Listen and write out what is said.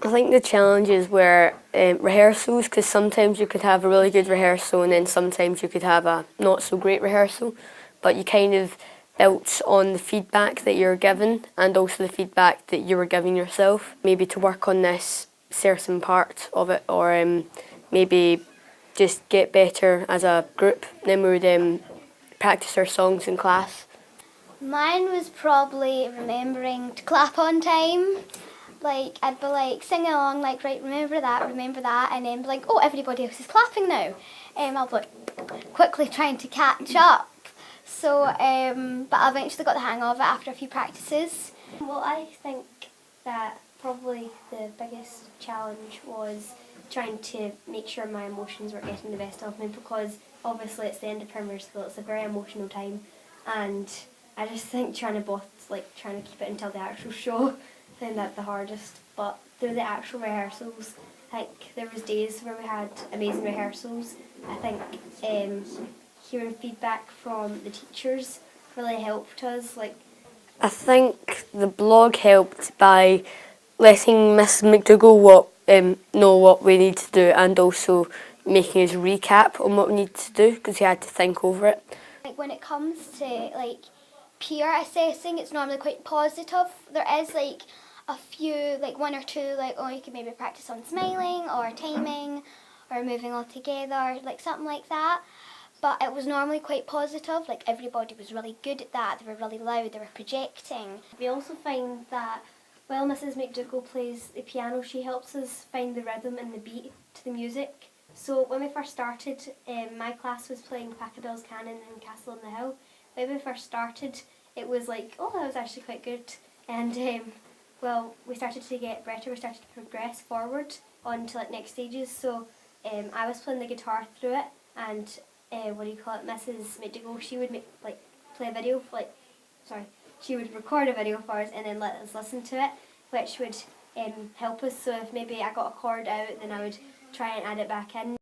I think the challenges were rehearsals, because sometimes you could have a really good rehearsal and then sometimes you could have a not so great rehearsal, but you kind of built on the feedback that you're given and also the feedback that you were giving yourself, maybe to work on this certain part of it, or maybe just get better as a group. Then we would practice our songs in class. Mine was probably remembering to clap on time. Like, I'd be like singing along, like, right, remember that, and then be like, oh, everybody else is clapping now. I'll be like quickly trying to catch up. So, but I eventually got the hang of it after a few practices. Well, I think that probably the biggest challenge was trying to make sure my emotions were getting the best of me, because obviously it's the end of primary school, it's a very emotional time, and I just think trying to keep it until the actual show, I found that the hardest. But through the actual rehearsals, like there was days where we had amazing rehearsals. I think hearing feedback from the teachers really helped us. I think the blog helped by letting Miss McDougall know what we need to do, and also making us recap on what we need to do, because we had to think over it. Like when it comes to like peer assessing, it's normally quite positive. There is like a few, like one or two, like, oh, you can maybe practice on smiling or timing or moving all together, like something like that. But it was normally quite positive, like everybody was really good at that, they were really loud, they were projecting. We also find that while Mrs McDougall plays the piano, she helps us find the rhythm and the beat to the music. So when we first started, my class was playing Pachelbel's Canon and Castle on the Hill. When we first started, it was like, oh, that was actually quite good. And well, we started to get better, we started to progress forward on to like next stages. So I was playing the guitar through it, and Mrs McDougall, she would play a video, she would record a video for us and then let us listen to it, which would help us. So if maybe I got a chord out, then I would try and add it back in.